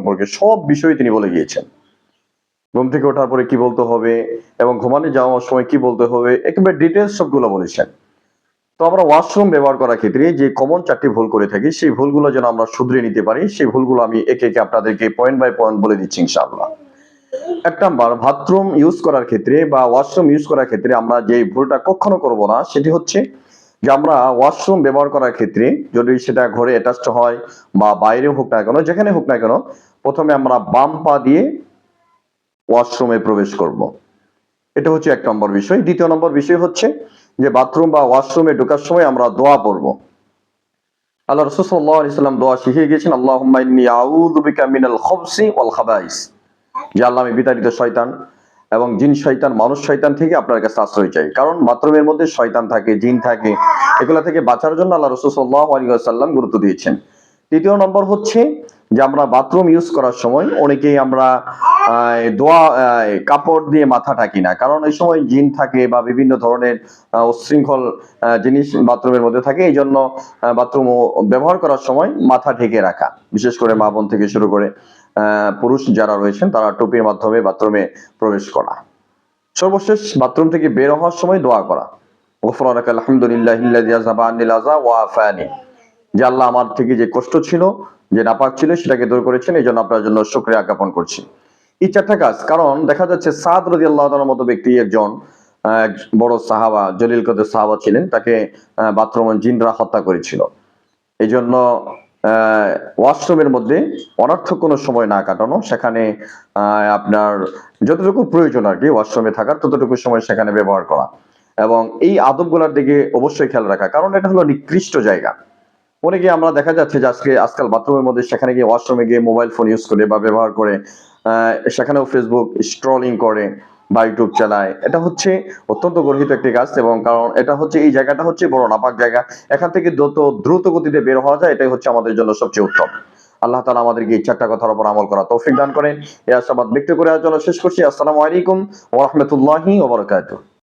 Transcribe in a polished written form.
সম্পর্কে সব বিষয় তিনি বলে গিয়েছেন। ঘুম থেকে ওঠার পরে কি বলতে হবে এবং ঘুমানো যাওয়ার সময় কি বলতে হবে, একেবারে ডিটেলস সবগুলো বলেছেন। তো আমরা ওয়াশরুম ব্যবহার করার ক্ষেত্রে যে কমন 4টি ভুল করে থাকি, সেই ভুলগুলো যেন আমরা শুধরে নিতে পারি, সেই ভুলগুলো আমি একে একে আপনাদেরকে পয়েন্ট বাই পয়েন্ট বলে দিচ্ছি ইনশাআল্লাহ। 1 নাম্বার, বাথরুম ইউজ করার ক্ষেত্রে বা ওয়াশরুম ইউজ করার ক্ষেত্রে আমরা যে ভুলটা কখনো করব না, সেটি হচ্ছে যে আমরা ওয়াশরুম ব্যবহার করার ক্ষেত্রে যদি সেটা ঘরে অ্যাটাচড হয় বা বাইরে হোক না কেন, যেখানে হোক না কেন, প্রথমে আমরা বাম পা দিয়ে ওয়াশরুমে প্রবেশ করব। এটা হচ্ছে 1 নম্বর বিষয়। 2য় নম্বর বিষয় হচ্ছে যে বাথরুম বা ওয়াশরুমে ঢোকার সময় আমরা দোয়া পড়ব। আল্লাহ রাসূল সাল্লাল্লাহু আলাইহি সাল্লাম দোয়া শিখিয়ে গিয়েছেন, আল্লাহুম্মা ইন্নী আউযু বিকা মিনাল খুবসি ওয়াল খাবাইস। যে আল্লাহ, আমি বিতাড়িত শয়তান এবং জিন শয়তান, মানুষ শয়তান থেকে আপনার কাছে আশ্রয় চাই। কারণ বাথরুমের মধ্যে শয়তান থাকে, জিন থাকে, এগুলা থেকে বাঁচার জন্য আল্লাহ রাসূল সাল্লাল্লাহু আলাইহি ওয়াসাল্লাম গুরুত্ব দিয়েছেন। 3য় নম্বর হচ্ছে যে আমরা বাথরুম ইউজ করার সময় অনেকেই আমরা দোয়া কাপড় দিয়ে মাথা ঢাকি না, কারণ এই সময় জিন থাকে বা বিভিন্ন ধরনের উচ্ছৃঙ্খল জিনিস বাথরুমের মধ্যে থাকে। এই জন্য বাথরুম ব্যবহার করার সময় মাথা ঢেকে রাখা, বিশেষ করে মা বোন থেকে শুরু করে পুরুষ যারা রয়েছেন তারা টুপির মাধ্যমে বাথরুমে প্রবেশ করা। সর্বশেষ বাথরুম থেকে বের হওয়ার সময় দোয়া করা, গফরানাকা আলহামদুলিল্লাহিল্লাযী আযহাবা আন্নিল আযা ওয়া আফানি। যে আল্লাহ, আমার থেকে যে কষ্ট ছিল, যে নাপাক ছিল, সেটাকে দূর করেছেন, এই জন্য আপনার জন্য শুকরিয়া জ্ঞাপন করছি। এই 4টা কাজ। কারণ দেখা যাচ্ছে সাদ রাদিয়াল্লাহু তাআলার মতো ব্যক্তি একজন বড় সাহাবা, জলিল কদর সাহাবা ছিলেন, তাকে বাথরুমে জিনরা হত্যা করেছিল। এই জন্য ওয়াশরুমের মধ্যে অনর্থক কোনো সময় না কাটানো, সেখানে আপনার যতটুকু প্রয়োজন আর কি ওয়াশরুমে থাকার, ততটুকু সময় সেখানে ব্যবহার করা এবং এই আদবগুলোর দিকে অবশ্যই খেয়াল রাখা, কারণ এটা হলো নিকৃষ্ট জায়গা। অনেকে আমরা দেখা যাচ্ছে যে আজকাল বাথরুমের মধ্যে সেখানে গিয়ে ওয়াশরুমে গিয়ে মোবাইল ফোন ইউজ করে বা ব্যবহার করে সেখানেও ফেসবুক স্ক্রলিং করে বা ইউটিউব চালায়। এটা হচ্ছে অত্যন্ত গর্হিত একটি কাজ, এবং কারণ এটা হচ্ছে, এই জায়গাটা হচ্ছে বড় নাপাক জায়গা। এখান থেকে যত দ্রুত গতিতে বের হওয়া যায়, এটাই হচ্ছে আমাদের জন্য সবচেয়ে উত্তম। আল্লাহ তাআলা আমাদেরকে এই 4টা কথার উপর আমল করা তৌফিক দান করেন। এই আশাবাদ ব্যক্ত করে আজ শেষ করছি। আসসালামু আলাইকুম ওয়া রাহমাতুল্লাহি ওয়া বারাকাতুহু।